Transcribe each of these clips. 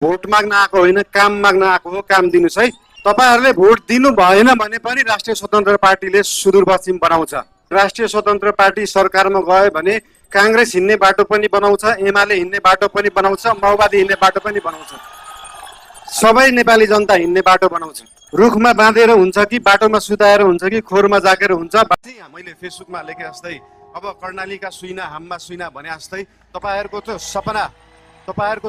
Vote माग्न आएको होइन, काम माग्न आएको हो। काम दिनुस् है। तपाईहरुले भोट दिनु भएन भने पनि राष्ट्रिय स्वतन्त्र पार्टीले सुदूरपश्चिम बनाउँछ। राष्ट्रिय स्वतन्त्र पार्टी सरकारमा गयो भने कांग्रेस हिँड्ने बाटो पनि बनाउँछ, एमाले हिँड्ने बाटो पनि बनाउँछ, माओवादी हिँड्ने बाटो पनि बनाउँछ। सबै नेपाली जनता हिँड्ने बाटो बनाउँछ। रुखमा बाँधेर हुन्छ कि बाटोमा सुताएर हुन्छ कि खोरमा जाकेर हुन्छ। मैले फेसबुकमा लेखे जस्तै अब कर्णालीका सुइना हाममा सुइना भने जस्तै तपाईहरुको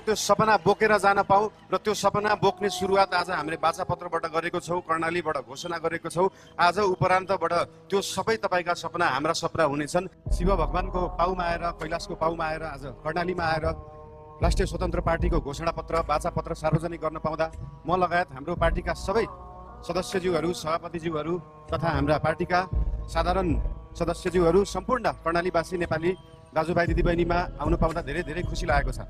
त्यो सपना बोकेर जान पाऊँ र त्यो सपना बोक्ने सुरुवात आज हामीले बाचापत्रबाट गरेको छौँ, कर्णालीबाट घोषणा गरेको छौँ। आज उपरान्तबाट त्यो सबै तपाईका सपना हाम्रा सपना हुनेछन्। शिव भगवानको पाउमा आएर, कैलाशको पाउमा आएर, आज कर्णालीमा आएर राष्ट्रिय स्वतन्त्र पार्टीको घोषणापत्र बाचापत्र सार्वजनिक गर्न पाउँदा म लगायत हाम्रो पार्टीका सबै सदस्यज्यूहरू, सभापतिज्यूहरू तथा हाम्रा पार्टीका साधारण सदस्यज्यूहरू, सम्पूर्ण कर्णालीवासी नेपाली दाजुभाइ दिदीबहिनीमा आउनु पाउँदा धेरै धेरै खुसी लागेको छ।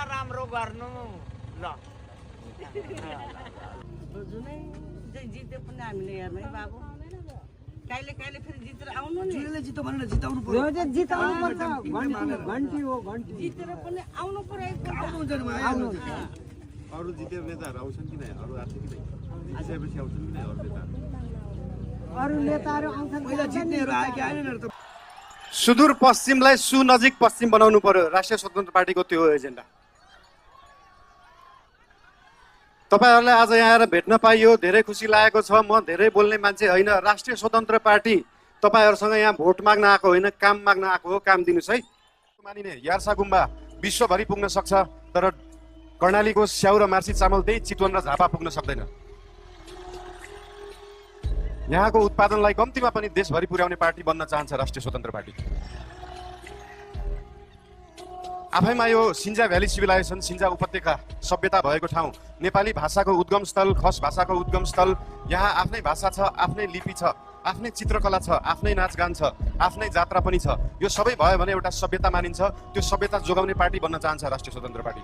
राम्रो गर्नु ल जुनै जिते पनि हामीले हेर्ने बाबु कहिले कहिले फेरि जितेर आउनु नि जुनैले जित्यो भनेर जिताउनु पर्यो। जिताउनु पर्छ घन्टी हो घन्टी जितेर पनि आउनु पर्यो आउनुहुन्छ नि अरु जितेर नेताहरू आउँछन् कि नै? अरु आउँछ कि नै? जितेपछि आउँछन् कि नै अरु नेताहरू? अरु नेताहरू आउँछन् पहिला जित्नेहरू आए कि आएनन् त। सुदूर पश्चिमलाई सुनजिक पश्चिम बनाउनु पर्यो। राष्ट्रिय स्वतन्त्र पार्टीको त्यो हो एजेन्डा। तपाईहरुलाई आज यहाँ आएर भेट्न पाइयो, धेरै खुसी लागेको छ। म धेरै बोल्ने मान्छे होइन। राष्ट्रिय स्वतन्त्र पार्टी तपाईहरुसँग यहाँ भोट माग्न आएको होइन, काम माग्न आएको हो। काम दिनुस् है। मानिने यार्सा गुम्बा विश्वभरि पुग्न सक्छ, तर कर्णालीको स्याउ र मार्सी चामल त्यही चितवन र झापा पुग्न सक्दैन। यहाँको उत्पादनलाई कम्तीमा पनि देशभरि पुर्याउने पार्टी बन्न चाहन्छ राष्ट्रिय स्वतन्त्र पार्टी। आफैमा यो सिन्जा भ्याली सिभिलाइजेसन, सिन्जा उपत्यका सभ्यता भएको ठाउँ, नेपाली भाषाको उद्गम स्थल, खस भाषाको उद्गम स्थल। यहाँ आफ्नै भाषा छ, आफ्नै लिपि छ, आफ्नै चित्रकला छ, आफ्नै नाचगान छ, आफ्नै जात्रा पनि छ। यो सबै भयो भने एउटा सभ्यता मानिन्छ। त्यो सभ्यता जोगाउने पार्टी बन्न चाहन्छ राष्ट्रिय स्वतन्त्र पार्टी।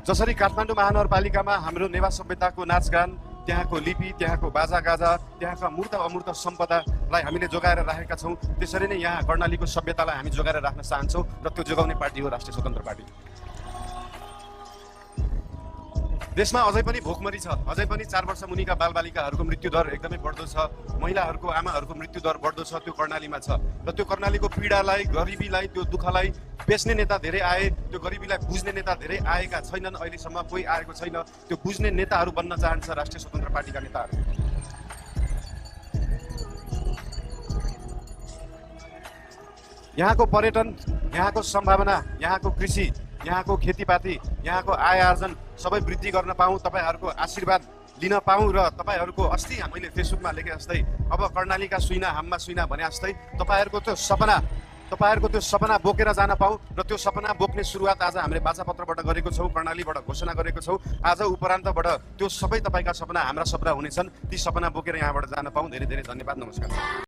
जसरी काठमाडौँ महानगरपालिकामा हाम्रो नेवा सभ्यताको नाचगान, त्यहाँको लिपि, त्यहाँको बाजागाजा, त्यहाँका मूर्त अमूर्त सम्पदालाई हामीले जोगाएर राखेका छौँ, त्यसरी नै यहाँ कर्णालीको सभ्यतालाई हामी जोगाएर राख्न चाहन्छौँ र त्यो जोगाउने पार्टी हो राष्ट्रिय स्वतन्त्र पार्टी। देशमा अझै पनि भोकमरी छ। अझै पनि 4 वर्ष मुनिका बालबालिकाहरूको मृत्युदर एकदमै बढ्दो छ। महिलाहरूको, आमाहरूको मृत्युदर बढ्दो छ। त्यो कर्णालीमा छ र त्यो कर्णालीको पीडालाई, गरिबीलाई, त्यो दुःखलाई बेच्ने नेता धेरै आए, त्यो गरिबीलाई बुझ्ने नेता धेरै आएका छैनन्। अहिलेसम्म कोही आएको छैन। त्यो बुझ्ने नेताहरू बन्न चाहन्छ राष्ट्रिय स्वतन्त्र पार्टीका नेताहरू। यहाँको पर्यटन, यहाँको सम्भावना, यहाँको कृषि, यहाँको खेतीपाती, यहाँको आय आर्जन सबै वृद्धि गर्न पाऊँ, तपाईहरुको आशीर्वाद लिन पाऊँ। र तपाईहरुको अस्ति मैले फेसबुकमा लेखे जस्तै अब कर्णालीका सुइना हाममा सुइना भने जस्तै तपाईहरुको त्यो सपना बोकेर जान पाऊँ र त्यो सपना बोक्ने सुरुवात आज हामीले बाचापत्रबाट गरेको छौँ, कर्णालीबाट घोषणा गरेको छौँ। आज उपरान्तबाट त्यो सबै तपाईका सपना हाम्रा सपना हुनेछन्। ती सपना बोकेर यहाँबाट जान पाऊँ। धेरै धेरै धन्यवाद। नमस्कार।